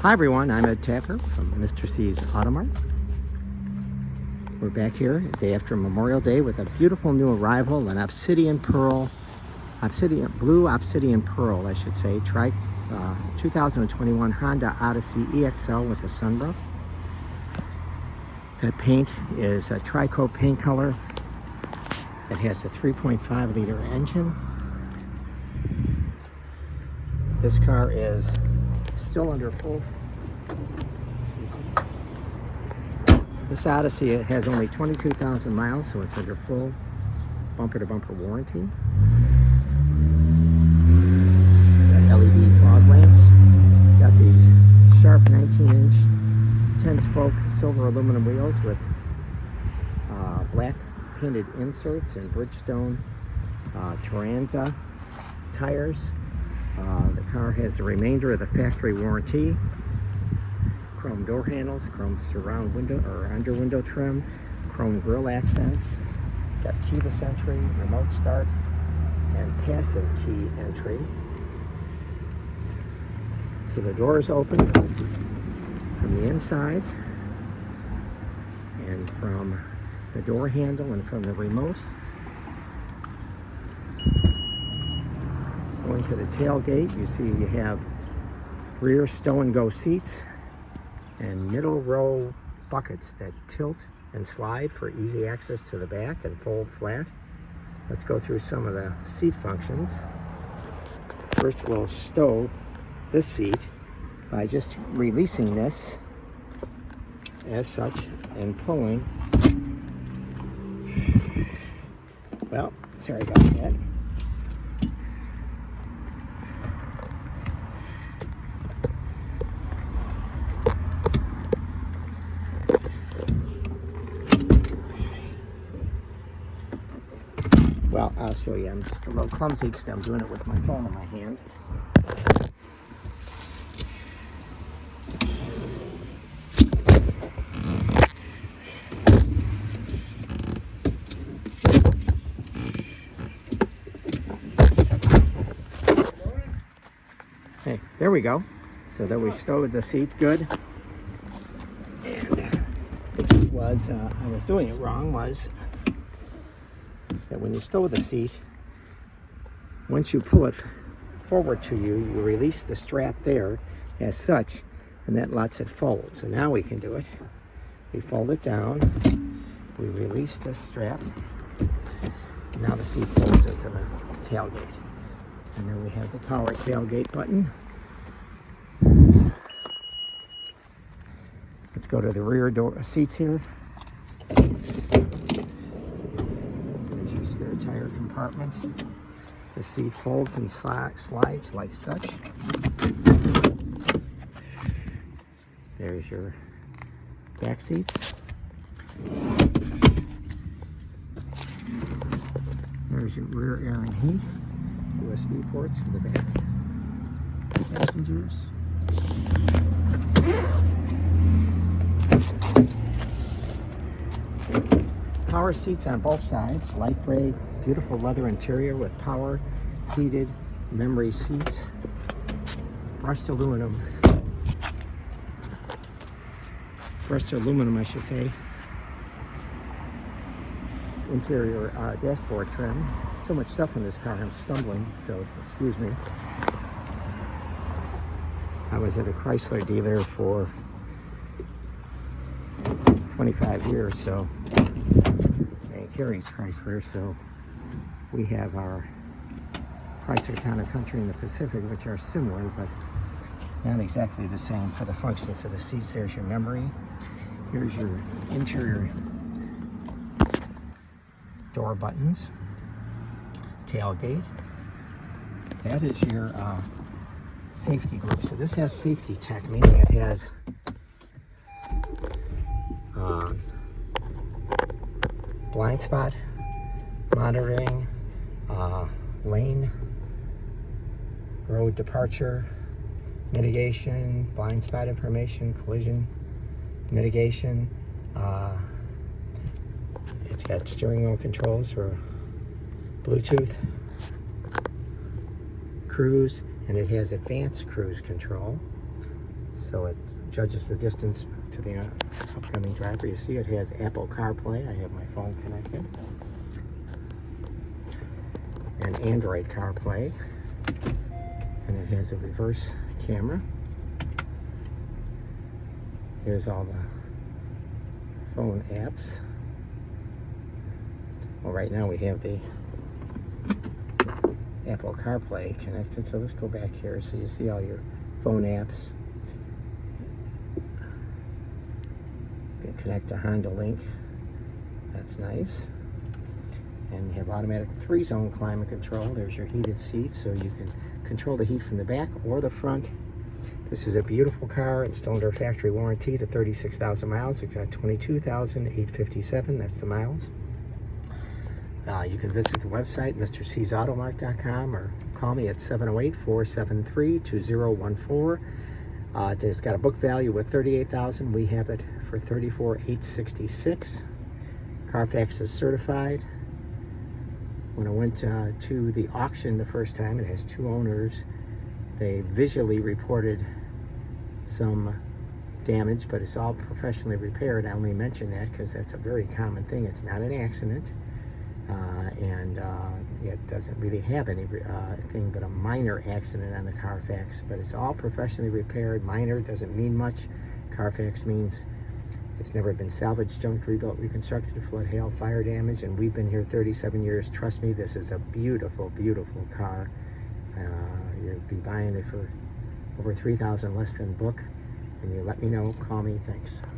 Hi everyone, I'm Ed Tapper from Mr. C's Automart. We're back here the day after Memorial Day with a beautiful new arrival, an blue Obsidian Pearl, I should say, 2021 Honda Odyssey EXL with a sunroof. That paint is a tri-coat paint color. It has a 3.5 liter engine. This car is still under full. This Odyssey has only 22,000 miles, so it's under full bumper-to-bumper warranty. It's got LED fog lamps. It's got these sharp 19-inch 10-spoke silver aluminum wheels with black painted inserts and Bridgestone Turanza tires. The car has the remainder of the factory warranty. Chrome door handles, chrome surround window or under window trim, chrome grille accents. Got keyless entry, remote start, and passive key entry. So the doors open from the inside and from the door handle and from the remote. Going to the tailgate, you see you have rear stow and go seats and middle row buckets that tilt and slide for easy access to the back and fold flat. Let's go through some of the seat functions. First, we'll stow this seat by just releasing this as such and pulling. Well, sorry about that. Well, I'll show you. I'm just a little clumsy because I'm doing it with my phone in my hand. Okay, there we go. So that we stowed the seat good. And the key was, I was doing it wrong, was that when you stow the seat, once you pull it forward to you, you release the strap there as such, and that lets it fold. So now we can do it. We fold it down, we release the strap, and now the seat folds into the tailgate. And then we have the power tailgate button. Let's go to the rear door seats here. There's your spare tire compartment. The seat folds and slides like such. There's your back seats. There's your rear air and heat. USB ports for the back passengers. Power seats on both sides, light gray, beautiful leather interior with power heated memory seats. Brushed aluminum I should say. Interior dashboard trim. So much stuff in this car, I'm stumbling, so excuse me. I was at a Chrysler dealer for 25 years, so, and Carrie's Chrysler, so we have our Chrysler Town and Country in the Pacific, which are similar, but not exactly the same for the functions of the seats. There's your memory. Here's your interior door buttons. Tailgate. That is your safety group. So this has safety tech, meaning it has blind spot monitoring, lane, road departure, mitigation, blind spot information, collision mitigation. It's got steering wheel controls for Bluetooth, cruise, and it has advanced cruise control. so it judges the distance to the upcoming driver. You see it has Apple CarPlay. I have my phone connected. And Android CarPlay. And it has a reverse camera. Here's all the phone apps. Well, right now we have the Apple CarPlay connected, so let's go back here so you see all your phone apps. You can connect to Honda Link. That's nice. And you have automatic 3-zone climate control. There's your heated seats, so you can control the heat from the back or the front. This is a beautiful car. It's under factory warranty to 36,000 miles. It's got 22,857. That's the miles. You can visit the website, mrcsautomark.com, or call me at 708-473-2014. It's got a book value of $38,000. We have it for $34,866. Carfax is certified. When I went to the auction the first time, it has 2 owners. They visually reported some damage, but it's all professionally repaired. I only mention that because that's a very common thing. It's not an accident, and it doesn't really have any thing but a minor accident on the Carfax, but it's all professionally repaired. Minor doesn't mean much. Carfax means it's never been salvaged, junked, rebuilt, reconstructed, flood, hail, fire damage, and we've been here 37 years. Trust me, this is a beautiful, beautiful car. You'll be buying it for over $3,000 less than book, and you let me know. Call me. Thanks.